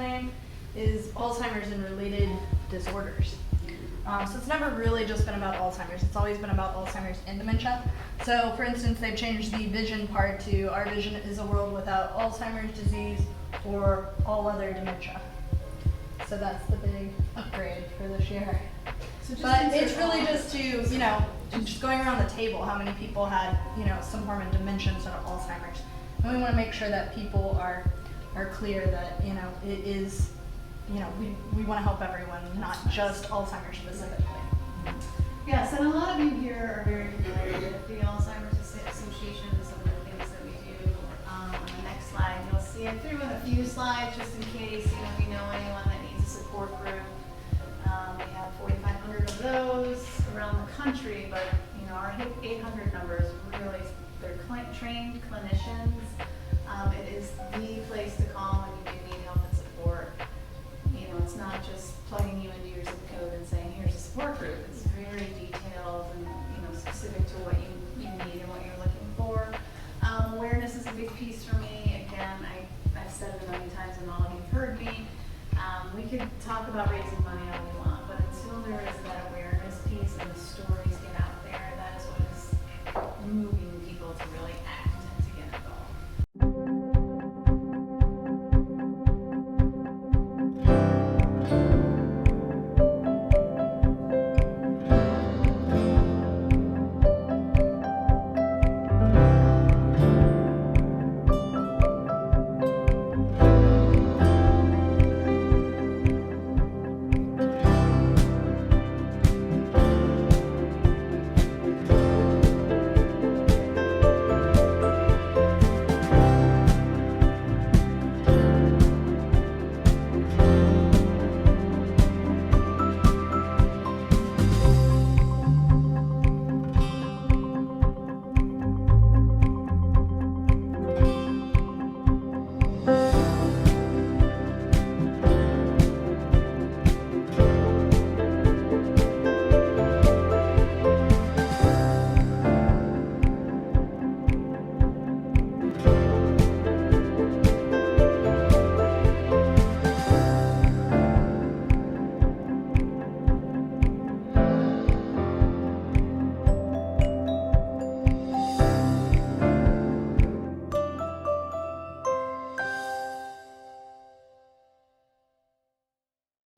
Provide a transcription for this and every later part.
name, is Alzheimer's and related disorders. So it's never really just been about Alzheimer's. It's always been about Alzheimer's and dementia. So for instance, they've changed the vision part to our vision is a world without Alzheimer's disease or all other dementia. So that's the big upgrade for this year. So but it's really just to, you know, just going around the table, how many people had, you know, some form of dementia instead of Alzheimer's. And we want to make sure that people are clear that, you know, it is, you know, we want to help everyone, not just Alzheimer's specifically. Yes, and a lot of you here are very familiar with the Alzheimer's Association and some of the things that we do. On the next slide, you'll see I threw in a few slides just in case, you know, we know anyone that needs a support group. We have 4,500 of those around the country, but you know, our 800 numbers really, they're trained clinicians. It is the place to call when you do need help and support. You know, it's not just plugging you into your zip code and saying, here's a support group. It's very detailed and, you know, specific to what you need and what you're looking for. Awareness is a big piece for me. Again, I've said it a million times and all of you have heard me. We could talk about raising money all we want, but until there is that awareness piece and the stories get out there, that is what is moving people to really act and to get involved.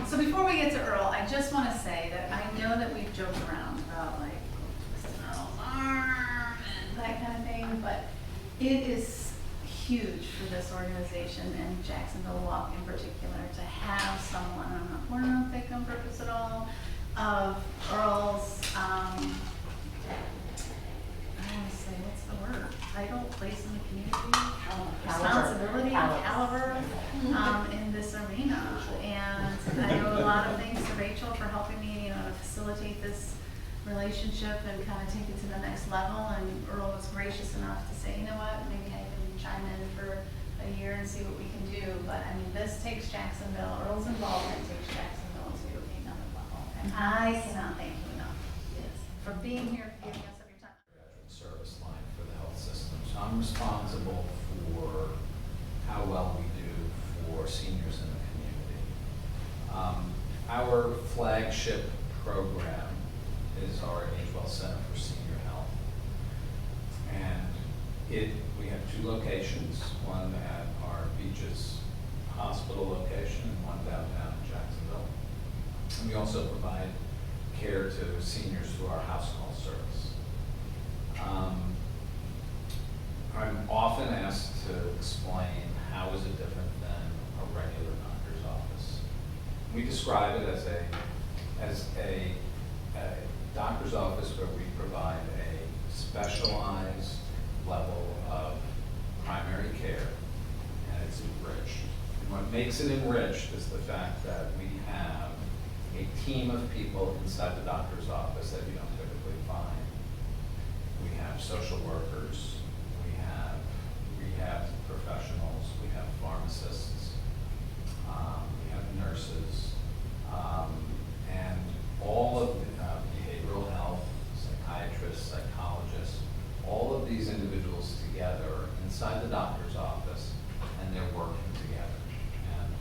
So before we get to Earl, I just want to say that I know that we've joked around about like Earl's arm and that kind of thing, but it is huge for this organization and Jacksonville Walk in particular to have someone, I'm not pouring on thick on purpose at all, of Earl's, I want to say, what's the word? Title, place in the community, responsibility, caliber in this arena. And I owe a lot of thanks to Rachel for helping me, you know, to facilitate this relationship and kind of take it to the next level. And Earl was gracious enough to say, you know what, maybe I can chime in for a year and see what we can do. But I mean, this takes Jacksonville, Earl's involvement takes Jacksonville to another level. And I cannot thank you enough for being here, for giving us of your time. Service line for the health system. So I'm responsible for how well we do for seniors in the community. Our flagship program is our Age Well Center for Senior Health. And we have two locations, one at our Beaches Hospital location and one downtown in Jacksonville. And we also provide care to seniors through our house call service. I'm often asked to explain how is it different than a regular doctor's office. We describe it as a doctor's office where we provide a specialized level of primary care, and it's enriched. And what makes it enriched is the fact that we have a team of people inside the doctor's office that you don't typically find. We have social workers, we have rehab professionals, we have pharmacists, we have nurses, and all of the behavioral health, psychiatrists, psychologists, all of these individuals together inside the doctor's office, and they're working together. And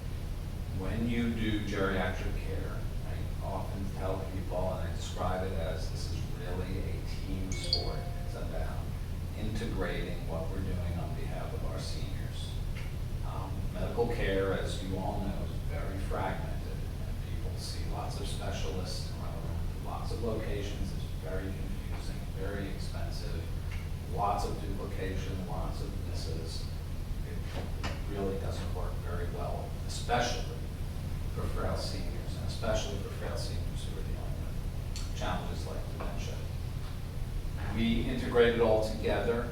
do geriatric care, I often tell people, and I describe it as this is really a team sport. It's about integrating what we're doing on behalf of our seniors. Medical care, as you all know, is very fragmented, and people see lots of specialists around lots of locations. It's very confusing, very expensive, lots of duplication, lots of misses. It really doesn't work very well, especially for frail seniors, and especially for frail seniors who are dealing with challenges like dementia. We integrate it all together.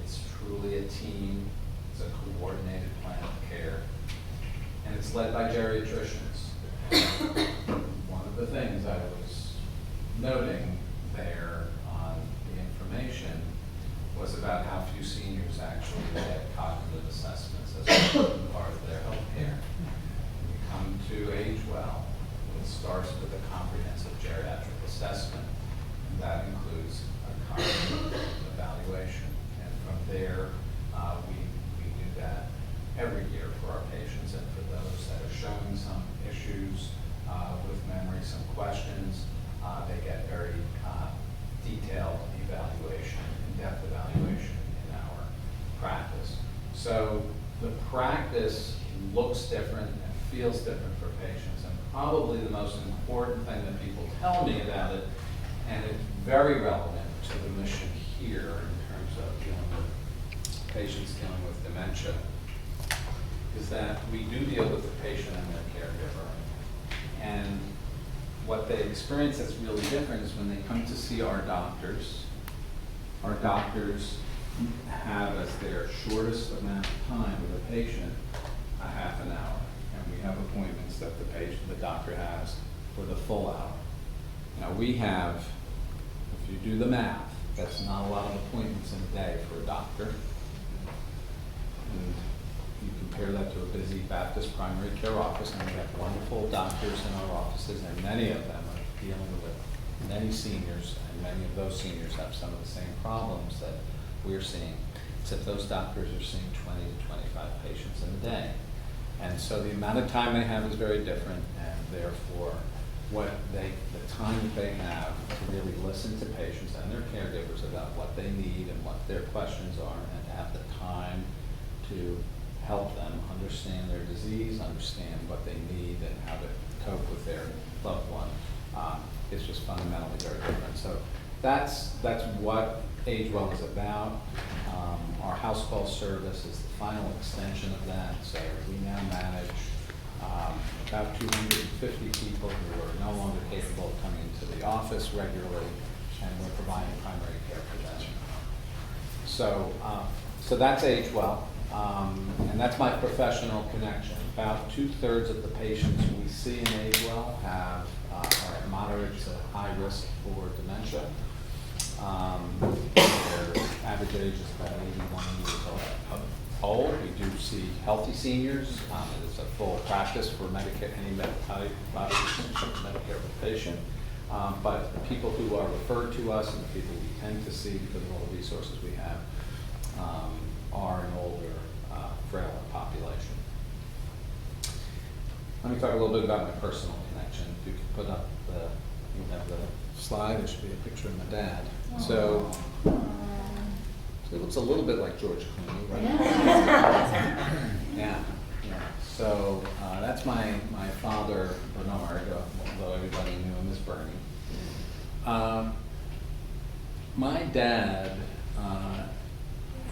It's truly a team. It's a coordinated plan of care, and it's led by geriatricians. One of the things I was noting there on the information was about how few seniors actually get cognitive assessments as a part of their health care. When you come to age well, it starts with a comprehensive geriatric assessment, and that includes a cognitive evaluation. And from there, we do that every year for our patients, and for those that are showing some issues with memory, some questions, they get very detailed evaluation, in-depth evaluation in our practice. So the practice looks different and feels different for patients, and probably the most important thing that people tell me about it, and it's very relevant to the mission here in terms of dealing with patients dealing with dementia, is that we do deal with the patient and their caregiver. And what they experience that's really different is when they come to see our doctors have as their shortest amount of time with a patient a half an hour. And we have appointments that the doctor has for the full hour. Now we have, if you do the math, that's not a lot of appointments in a day for a doctor. And you compare that to a busy Baptist primary care office, and we have wonderful doctors in our offices, and many of them are dealing with many seniors, and many of those seniors have some of the same problems that we're seeing, except those doctors are seeing 20 to 25 patients in a day. And so the amount of time they have is very different, and therefore the time that they have to really listen to patients and their caregivers about what they need and what their questions are, and to have the time to help them understand their disease, understand what they need, and how to cope with their loved one. It's just fundamentally very different. So that's what Age Well is about. Our house call service is the final extension of that. So we now manage about 250 people who are no longer capable of coming into the office regularly, and we're providing primary care for them. So that's Age Well. And that's my professional connection. About 2/3 of the patients we see in Age Well are at moderate to high risk for dementia. Their average age is about 81 years old. We do see healthy seniors. It's a full practice for any Medicare patient. But the people who are referred to us and the people we tend to see because of all the resources we have are an older, frailer population. Let me talk a little bit about my personal connection. If you could put up you have the slide, there should be a picture of my dad. So it looks a little bit like George Clooney, right? Yeah. So that's my father, Bernard, although everybody knew him as Bernie. My dad,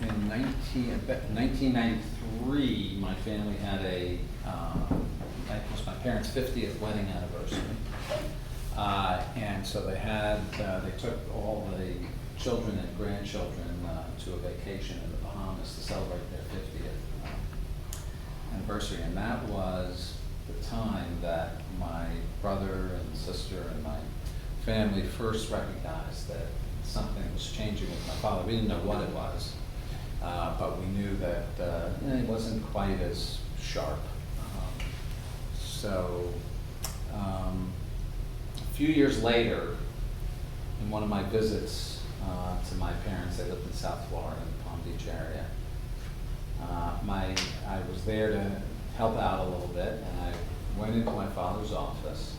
in 1993, my family had it was my parents' 50th wedding anniversary. And so they took all the children and grandchildren to a vacation in the Bahamas to celebrate their 50th anniversary. And that was the time that my brother and sister and my family first recognized that something was changing with my father. We didn't know what it was, but we knew that it wasn't quite as sharp. A few years later, in one of my visits to my parents, they lived in South Florida, in the Palm Beach area. I was there to help out a little bit, and I went into my father's office,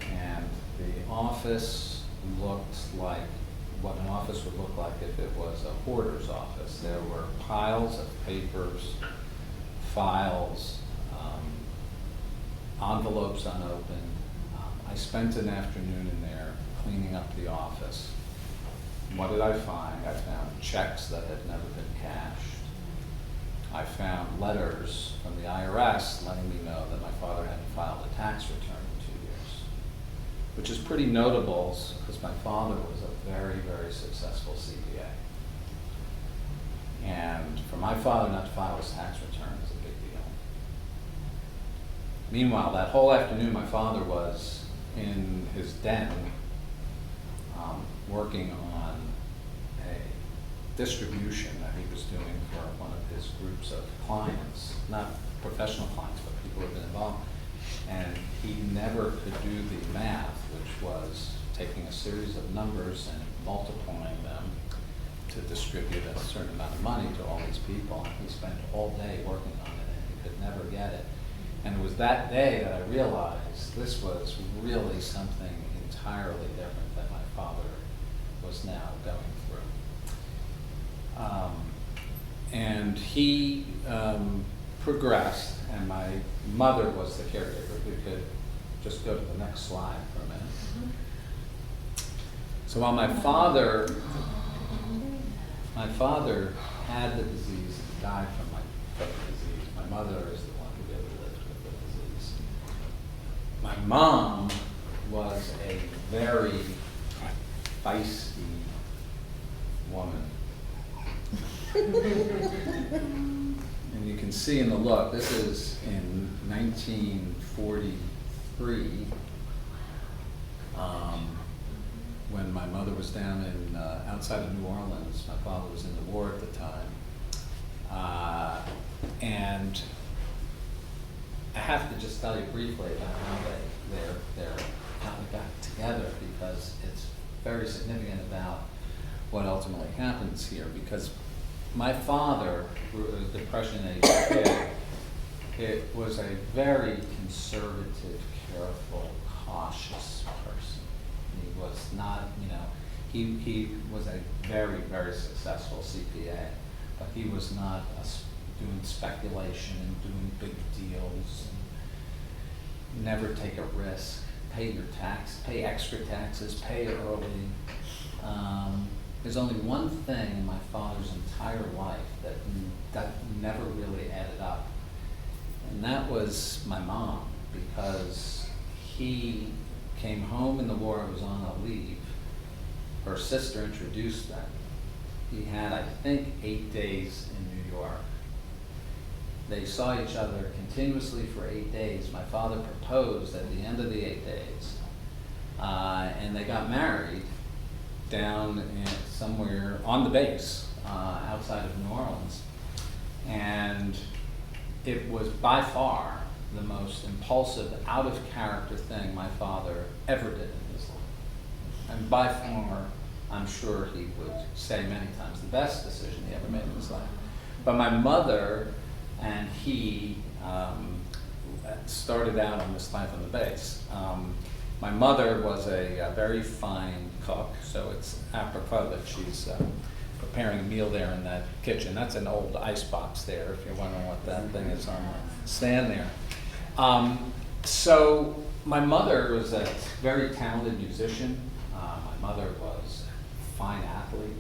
and the office looked like what an office would look like if it was a hoarder's office. There were piles of papers, files, envelopes unopened. I spent an afternoon in there cleaning up the office. What did I find? I found checks that had never been cashed. I found letters from the IRS letting me know that my father hadn't filed a tax return in 2 years, which is pretty notable because my father was a very, very successful CPA. And for my father not to file his tax return is a big deal. Meanwhile, that whole afternoon, my father was in his den working on a distribution that he was doing for one of his groups of clients, not professional clients, but people who have been involved. And he never could do the math, which was taking a series of numbers and multiplying them to distribute a certain amount of money to all these people. And he spent all day working on it, and he could never get it. And it was that day that I realized this was really something entirely different than my father was now going through. And he progressed, and my mother was the caregiver. We could just go to the next slide for a minute. So while my father had the disease and died from the disease, my mother is the one who really lived with the disease. My mom was a very feisty woman. And you can see in the look, this is in 1943, when my mother was down in outside of New Orleans. My father was in the war at the time. And I have to just tell you briefly about how how they got together, because it's very significant about what ultimately happens here. Because my father, who was a Depression-age kid, it was a very conservative, careful, cautious person. He was not, he was a very, very successful CPA, but he was not doing speculation and doing big deals, and never take a risk, pay your tax, pay extra taxes, pay early. There's only one thing in my father's entire life that never really added up, and that was my mom, because he came home in the war. I was on a leave. Her sister introduced them. He had, I think, 8 days in New York. They saw each other continuously for 8 days. My father proposed at the end of the 8 days, and they got married down somewhere on the base outside of New Orleans. And it was by far the most impulsive, out-of-character thing my father ever did in his life. And by far, I'm sure he would say many times, the best decision he ever made in his life. But my mother and he started out on this life on the base. My mother was a very fine cook, so it's apropos that she's preparing a meal there in that kitchen. That's an old ice box there, if you're wondering what that thing is on the stand there. So my mother was a very talented musician. My mother was a fine athlete.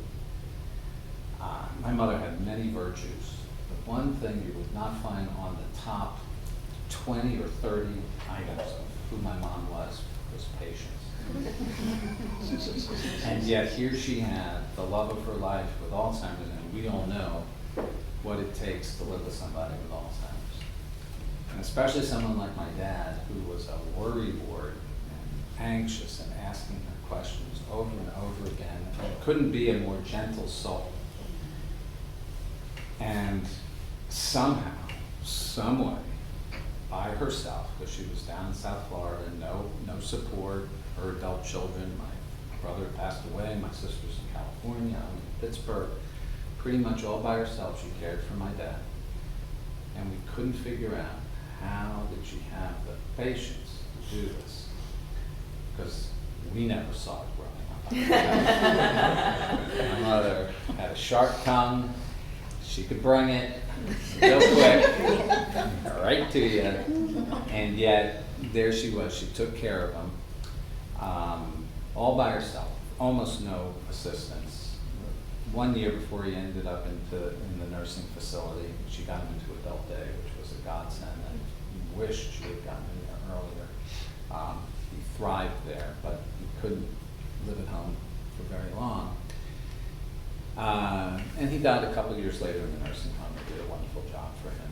My mother had many virtues. The one thing you would not find on the top 20 or 30 items of who my mom was patience. And yet here she had the love of her life with Alzheimer's, and we all know what it takes to live with somebody with Alzheimer's. And especially someone like my dad, who was a worrywart and anxious and asking her questions over and over again, and couldn't be a more gentle soul. And somehow, some way, by herself, because she was down in South Florida, no support, her adult children. My brother passed away, my sister's in California, I'm in Pittsburgh. Pretty much all by herself, she cared for my dad. And we couldn't figure out how did she have the patience to do this? Because we never saw it growing up. My mother had a sharp tongue. She could bring it real quick, right to you. And yet, there she was. She took care of him all by herself, almost no assistance. 1 year before he ended up in the nursing facility, she got him into adult day, which was a godsend, and he wished she had gotten in there earlier. He thrived there, but he couldn't live at home for very long. And he died a couple of years later in the nursing home. They did a wonderful job for him.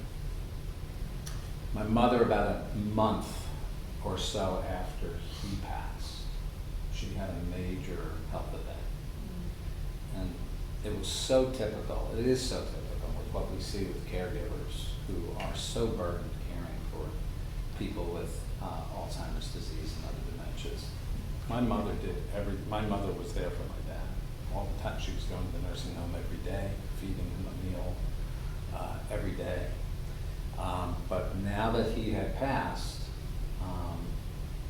My mother, about a month or so after he passed, she had a major health event. And it was so typical, it is so typical with what we see with caregivers who are so burdened caring for people with Alzheimer's disease and other dementias. My mother was there for my dad. All the time. She was going to the nursing home every day, feeding him a meal every day. But now that he had passed,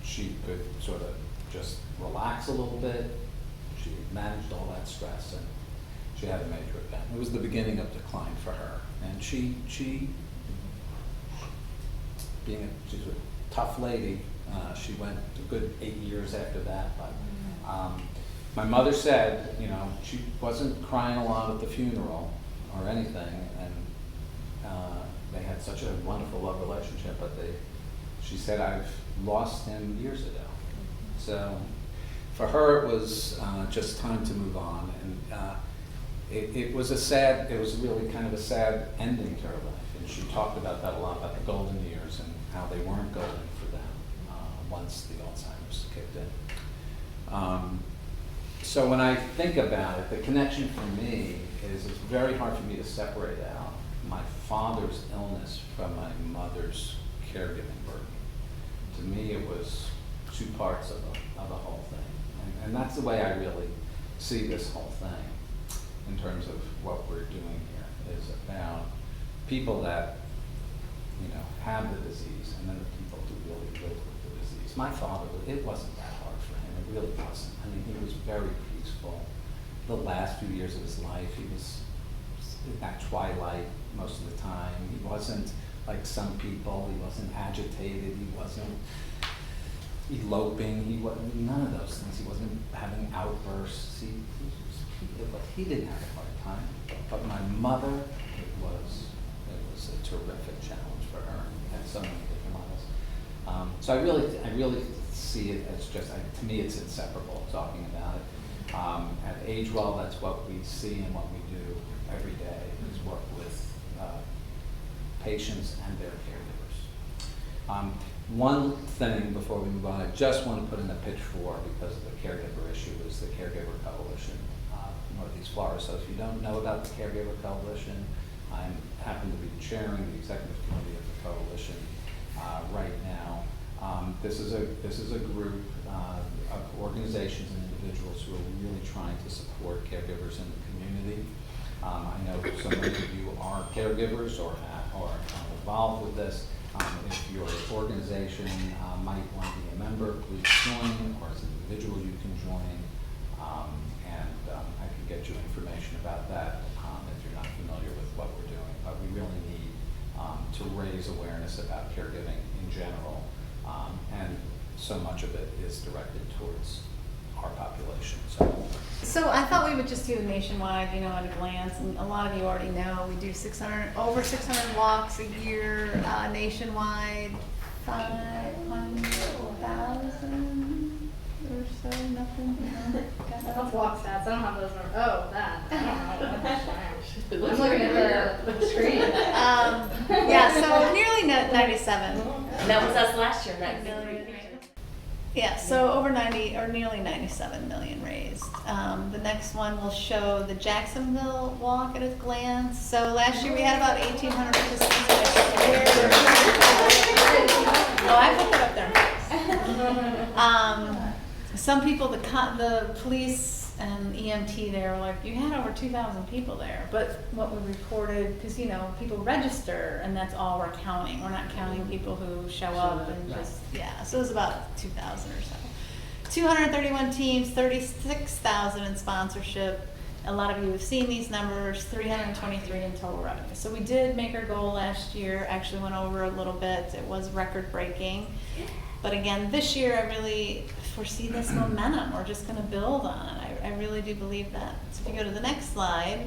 she could sort of just relax a little bit. She managed all that stress, and she had a major event. It was the beginning of decline for her, and she she's a tough lady. She went a good 8 years after that, but my mother said, you know, she wasn't crying a lot at the funeral or anything, and they had such a wonderful love relationship, but she said, I've lost him years ago. So for her, it was just time to move on, and it was really kind of a sad ending to her life, and she talked about that a lot, about the golden years and how they weren't golden for them once the Alzheimer's kicked in. So when I think about it, the connection for me is it's very hard for me to separate out my father's illness from my mother's caregiving burden. To me, it was two parts of the whole thing. And that's the way I really see this whole thing in terms of what we're doing here, is about people that, you know, have the disease, and then the people who really live with the disease. My father, it wasn't that hard for him. It really wasn't. I mean, he was very peaceful. The last few years of his life, he was in that twilight most of the time. He wasn't like some people. He wasn't agitated. He wasn't eloping. He wasn't none of those things. He wasn't having outbursts. He didn't have a hard time. But my mother, it was a terrific challenge for her at so many different levels. So I really see it as just, to me, it's inseparable. Talking about it at AgeWell, that's what we see and what we do every day, is work with patients and their caregivers. One thing before we move on, I just want to put in a pitch for, because of the caregiver issue, is the Caregiver Coalition, Northeast Florida. So if you don't know about the Caregiver Coalition, I happen to be chairing the executive committee of the coalition right now. This is a group of organizations and individuals who are really trying to support caregivers in the community. I know so many of you are caregivers or are involved with this. If your organization might want to be a member, please join, or as an individual you can join, and I can get you information about that if you're not familiar with what we're doing. But we really need to raise awareness about caregiving in general, and so much of it is directed towards our population. So I thought we would just do nationwide, you know, at a glance, and a lot of you already know we do over 600 walks a year nationwide, 500,000 or so, nothing. That's walk stats. I don't have those numbers. Oh, that. I don't know. I'm looking at the screen. Yeah, so nearly 97. And that was us last year, 90 million. Yeah, so over 90 or nearly 97 million raised. The next one will show the Jacksonville Walk at a glance. So last year we had about 1,800 participants. Oh, I put that up there. Some people, the police and EMT there were like, you had over 2,000 people there. But what we reported, because people register, and that's all we're counting. We're not counting people who show up and just, yeah. So it was about 2,000 or so. 231 teams, 36,000 in sponsorship. A lot of you have seen these numbers, 323 in total revenue. So we did make our goal last year, actually went over a little bit. It was record breaking. But again, this year I really foresee this momentum. We're just going to build on it. I really do believe that. So if you go to the next slide,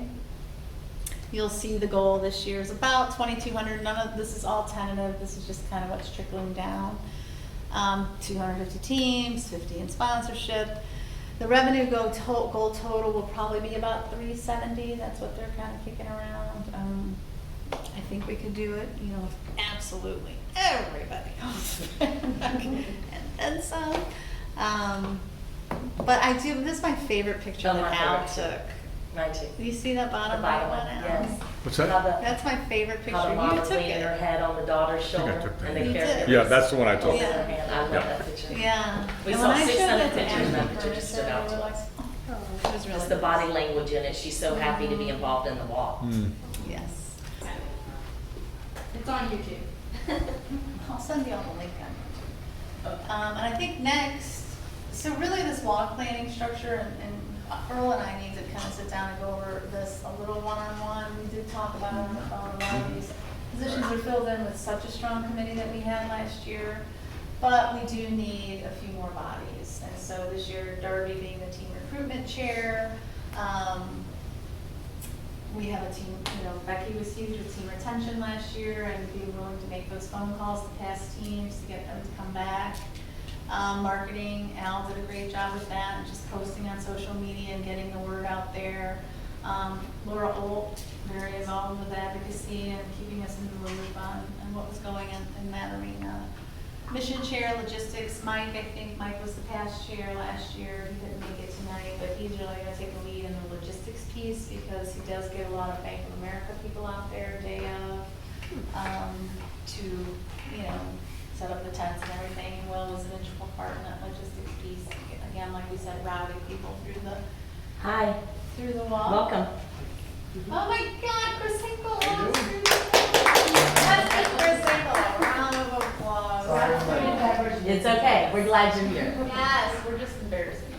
you'll see the goal this year is about 2,200. None of this is all tentative. This is just kind of what's trickling down. 250 teams, 50 in sponsorship. The revenue goal total will probably be about 370. That's what they're kind of kicking around. I think we could do it, absolutely everybody. and some. But I do, this is my favorite picture that Al took. Mine too. You see that bottom The bottom right one, one, Al? yes. What's that? How the- That's my favorite picture. How the mom You was took leaning her it. head on the daughter's think I shoulder, took that. and the You caregiver. did. Yeah, that's the one I took. holding her hand. I love Yeah. that picture. Yeah. We And saw when I showed 600 that to pictures, and that Amber picture just stood first, out they to were like, us. oh, it was really Just the nice. body language in it. She's so happy to be involved in the walk. Yes. It's on YouTube. I'll send you all the link on YouTube. And I think next, so really this walk planning structure, and Earl and I need to kind of sit down and go over this a little one-on-one. We did talk about it on the phone. A lot of these positions are filled in with such a strong committee that we had last year, but we do need a few more bodies. And so this year, Darby being the team recruitment chair, we have a team, Becky was huge with team retention last year and being willing to make those phone calls to past teams to get them to come back. Marketing, Al did a great job with that, and just posting on social media and getting the word out there. Laura Olt, very involved with advocacy and keeping us in the loop on what was going on in that arena. Mission chair, logistics, Mike, I think Mike was the past chair last year. He didn't make it tonight, but he's really gonna take the lead in the logistics piece because he does get a lot of Bank of America people out there day of, to, set up the tents and everything. And Will was an integral part in that logistics piece. Again, like we said, routing people through Hi, the wall. welcome. Oh my God, Chris Hinkle! That's it, Chris Hinkle. A round of applause. It's okay. We're glad you're here. Yes, we're just embarrassing.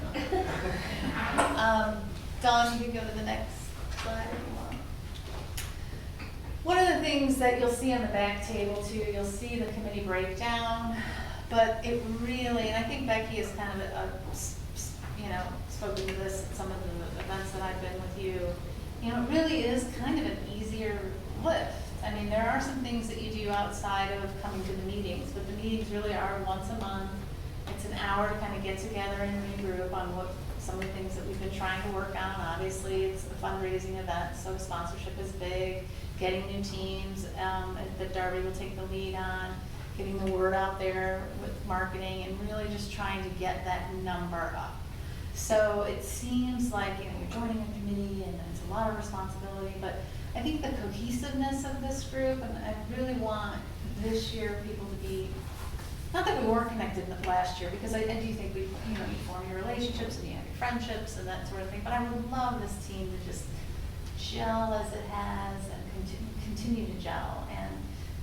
Dawn, you can go to the next slide if you want. One of the things that you'll see on the back table too, you'll see the committee breakdown, but it really, and I think Becky has kind of, spoken to this at some of the events that I've been with you. It really is kind of an easier lift. I mean, there are some things that you do outside of coming to the meetings, but the meetings really are once a month. It's an hour to kind of get together and regroup on what some of the things that we've been trying to work on. Obviously, it's a fundraising event, so sponsorship is big. Getting new teams that Darby will take the lead on, getting the word out there with marketing, and really just trying to get that number up. So it seems like you're joining a committee and it's a lot of responsibility, but I think the cohesiveness of this group, and I really want this year people to be, not that we weren't connected last year, because I do think you form your relationships and you have your friendships and that sort of thing, but I would love this team to just gel as it has and continue to gel and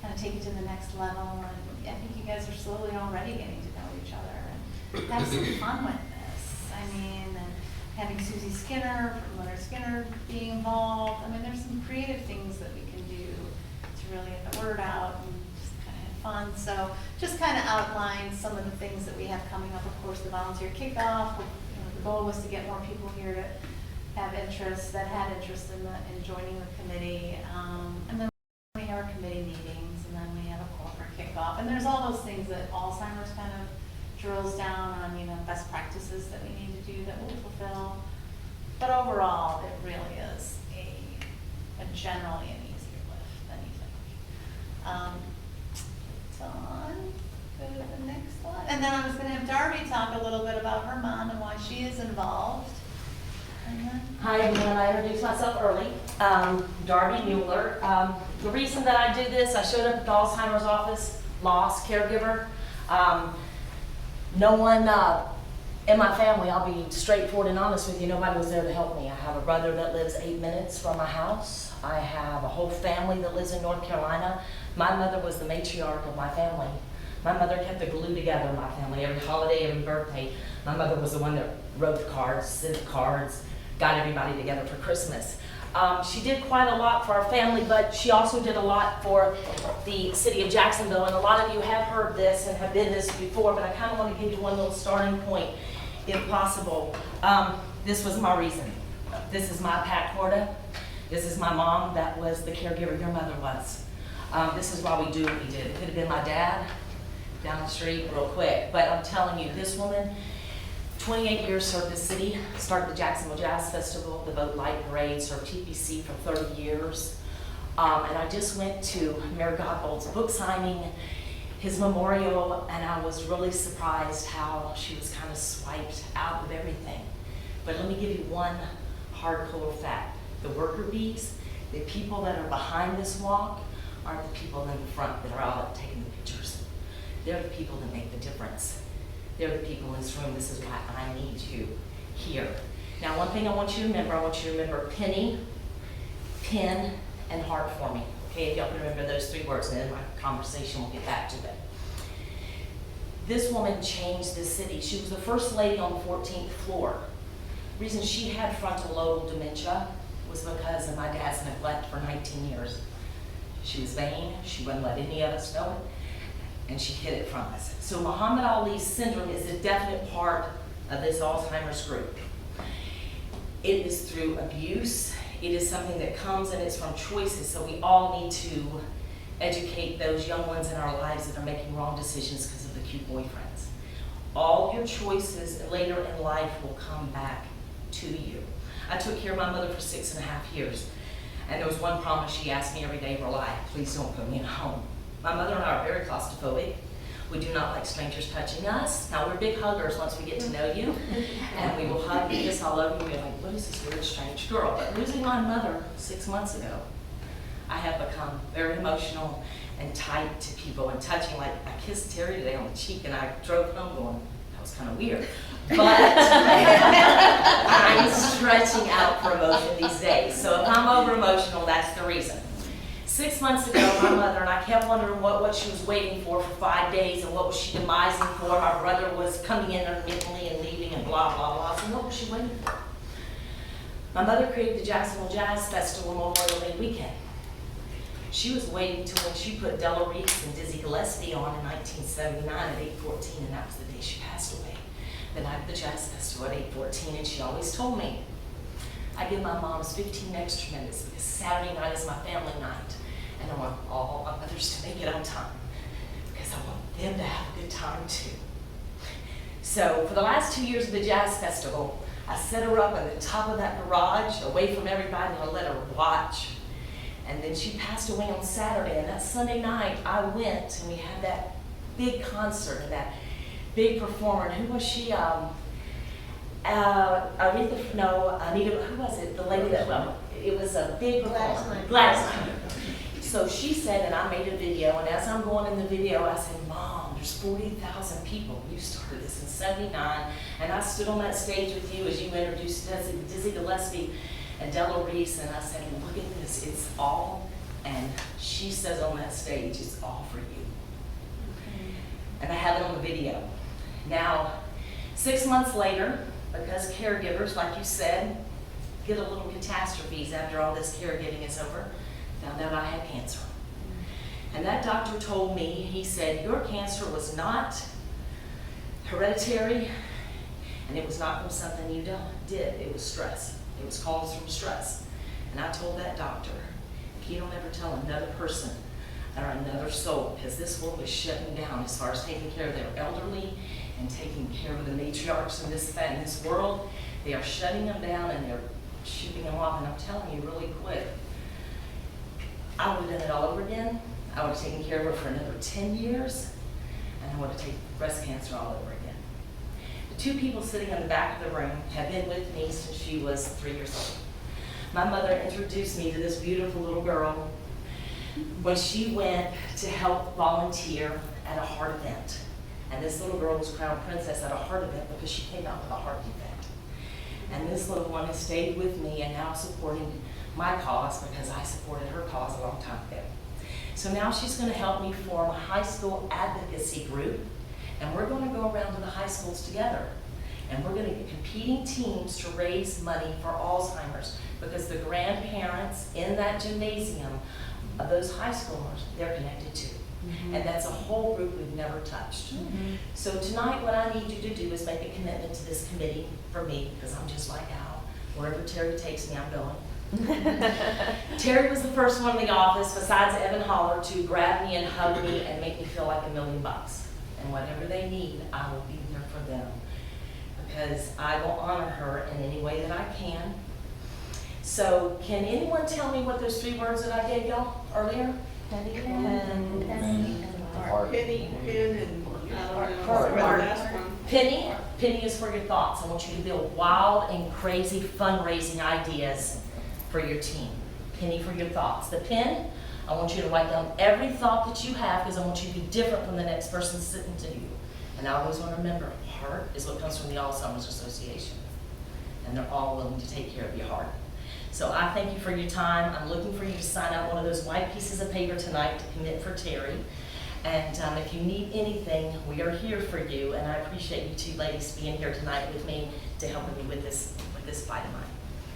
kind of take it to the next level. And I think you guys are slowly already getting to know each other and have some fun with this. I mean, and having Susie Skinner from Leonard Skinner being involved. I mean, there's some creative things that we can do to really get the word out and just kind of have fun. So just kind of outline some of the things that we have coming up. Of course, the volunteer kickoff. The goal was to get more people here to have interest, that had interest in joining the committee. And then we have our committee meetings, and then we have a corporate kickoff. And there's all those things that Alzheimer's kind of drills down on, best practices that we need to do that we'll fulfill. But overall, it really is a generally an easier lift than you think. Dawn, go to the next slide. And then I was going to have Darby talk a little bit about her mom and why she is involved. Hi everyone, I introduced myself early. Darby Mueller. The reason that I do this, I showed up at the Alzheimer's office, lost caregiver. No one In my family, I'll be straightforward and honest with you, nobody was there to help me. I have a brother that lives 8 minutes from my house. I have a whole family that lives in North Carolina. My mother was the matriarch of my family. My mother kept the glue together in my family. Every holiday, every birthday, my mother was the one that wrote the cards, sent the cards, got everybody together for Christmas. She did quite a lot for our family, but she also did a lot for the city of Jacksonville. And a lot of you have heard this and have been this before, but I kind of want to give you one little starting point, if possible. This was my reason. This is my Pat Corda. This is my mom. That was the caregiver your mother was. This is why we do what we did. It could have been my dad down the street real quick, but I'm telling you, this woman, 28 years served the city, started the Jacksonville Jazz Festival, the Boat Light Parade, served TPC for 30 years. And I just went to Mayor Godbold's book signing, his memorial, and I was really surprised how she was kind of swiped out of everything. But let me give you one hardcore fact. The worker bees, the people that are behind this walk, aren't the people in the front that are out taking the pictures. They're the people that make the difference. They're the people in this room. This is why I need you here. Now, one thing I want you to remember, I want you to remember penny, pin, and heart for me. Okay, if y'all can remember those 3 words, and then my conversation will get back to them. This woman changed this city. She was the first lady on the 14th floor. The reason she had frontal lobe dementia was because of my dad's neglect for 19 years. She was vain, she wouldn't let any of us know it, and she hid it from us. So Muhammad Ali's syndrome is a definite part of this Alzheimer's group. It is through abuse, it is something that comes and it's from choices, so we all need to educate those young ones in our lives that are making wrong decisions because of the cute boyfriends. All your choices later in life will come back to you. I took care of my mother for 6.5 years. And there was one promise she asked me every day of her life: please don't put me in a home. My mother and I are very claustrophobic. We do not like strangers touching us. Now, we're big huggers once we get to know you. And we will hug and kiss all over you. We're like, what is this weird, strange girl? But losing my mother 6 months ago, I have become very emotional and tight to people and touching. Like, I kissed Terry today on the cheek and I drove home going, that was kind of weird. But I'm stretching out for emotion these days. So if I'm over emotional, that's the reason. 6 months ago, my mother and I kept wondering what she was waiting for 5 days and what was she demising for. My brother was coming in intermittently and leaving and blah, blah, blah. So what was she waiting for? My mother created the Jacksonville Jazz Festival Memorial Day weekend. She was waiting till when she put Della Reese and Dizzy Gillespie on in 1979 at 8:14, and that was the day she passed away. The night of the Jazz Festival at 8:14, and she always told me, I give my moms 15 extra minutes because Saturday night is my family night, and I want all my mothers to make it on time because I want them to have a good time too. So for the last 2 years of the Jazz Festival, I set her up at the top of that garage, away from everybody, and I let her watch. And then she passed away on Saturday, and that Sunday night, I went, and we had that big concert, and that big performer. And who was she? Anita, who was it? The lady that, it was a big performer. Gladys. So she said, and I made a video, and as I'm going in the video, I said, Mom, there's 40,000 people. You started this in '79, and I stood on that stage with you as you introduced Dizzy Gillespie and Della Reese, and I said, look at this, it's all, and she says on that stage, it's all for you. Okay. And I have it on the video. Now, 6 months later, because caregivers, like you said, get a little catastrophes after all this caregiving is over, found out I had cancer. And that doctor told me, he said, your cancer was not hereditary, and it was not from something you did, it was stress. It was caused from stress. And I told that doctor, if you don't ever tell another person or another soul, because this world is shutting down as far as taking care of their elderly and taking care of the matriarchs in this world, they are shutting them down and they're shipping them off. And I'm telling you really quick, I would have done it all over again. I would have taken care of her for another 10 years, and I would have taken breast cancer all over again. The 2 people sitting in the back of the room have been with me since she was 3 years old. My mother introduced me to this beautiful little girl when she went to help volunteer at a heart event. And this little girl was crowned princess at a heart event because she came out with a heart defect. And this little one has stayed with me and now supporting my cause because I supported her cause a long time ago. So now she's going to help me form a high school advocacy group, and we're going to go around to the high schools together. And we're going to get competing teams to raise money for Alzheimer's, because the grandparents in that gymnasium of those high schoolers, they're connected to. And that's a whole group we've never touched. So tonight what I need you to do is make a commitment to this committee for me, because I'm just like Al. Wherever Terry takes me, I'm going. Terry was the first one in the office, besides Evan Holler, to grab me and hug me and make me feel like $1 million. And whatever they need, I will be there for them, because I will honor her in any way that I can. So can anyone tell me what those 3 words that I gave y'all earlier? Penny, Penny, pin, and Heart. the last one. Penny is for your thoughts. I want you to build wild and crazy fundraising ideas for your team. Penny for your thoughts. The pin, I want you to write down every thought that you have, because I want you to be different from the next person sitting to you. And I always want to remember, heart is what comes from the Alzheimer's Association. And they're all willing to take care of your heart. So I thank you for your time. I'm looking for you to sign out one of those white pieces of paper tonight to commit for Terry. And if you need anything, we are here for you. And I appreciate you 2 ladies being here tonight with me to help me with this fight of mine.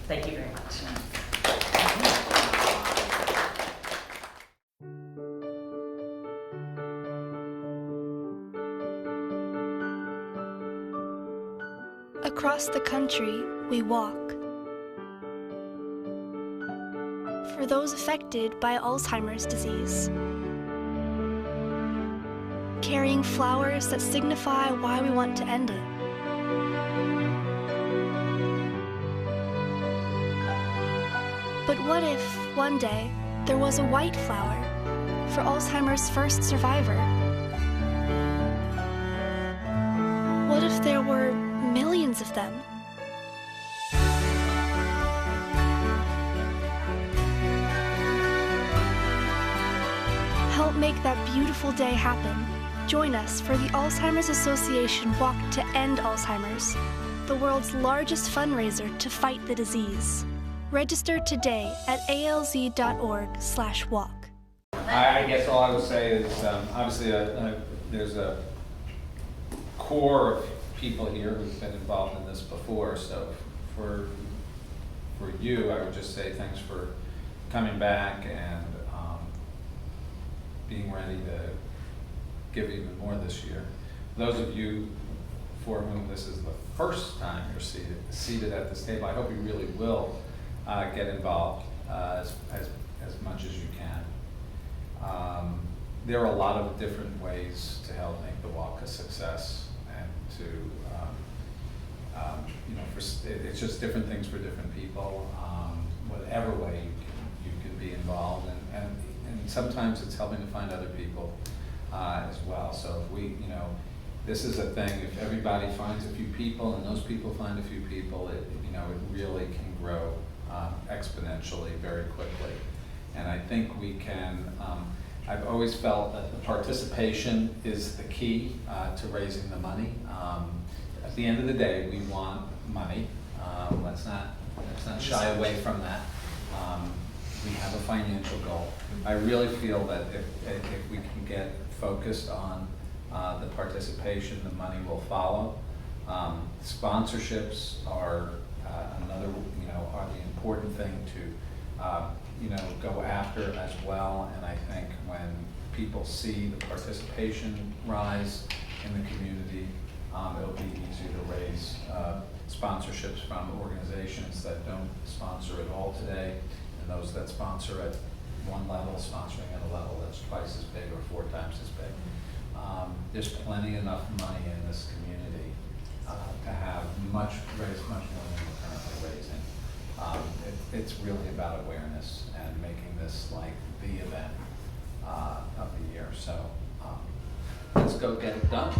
Thank you very much. Across the country, we walk. For those affected by Alzheimer's disease, carrying flowers that signify why we want to end it. But what if, one day, there was a white flower for Alzheimer's first survivor? What if there were millions of them? Help make that beautiful day happen. Join us for the Alzheimer's Association Walk to End Alzheimer's, the world's largest fundraiser to fight the disease. Register today at alz.org/walk. I guess all I would say is, obviously, there's a core of people here who've been involved in this before. So for you, I would just say thanks for coming back and being ready to give even more this year. Those of you for whom this is the first time you're seated at this table, I hope you really will get involved as much as you can. There are a lot of different ways to help make the walk a success, and to it's just different things for different people. Whatever way you can be involved, and sometimes it's helping to find other people as well. So if we, this is a thing. If everybody finds a few people, and those people find a few people, it really can grow exponentially very quickly. And I think we can. I've always felt that the participation is the key to raising the money. At the end of the day, we want money. Let's not shy away from that. We have a financial goal. I really feel that if we can get focused on the participation, the money will follow. Sponsorships are another, are the important thing to go after as well. And I think when people see the participation rise in the community, it'll be easier to raise sponsorships from organizations that don't sponsor at all today, and those that sponsor at one level, sponsoring at a level that's twice as big or 4 times as big. There's plenty enough money in this community to have raise much more than we're currently raising. It's really about awareness and making this like the event of the year. So let's go get it done.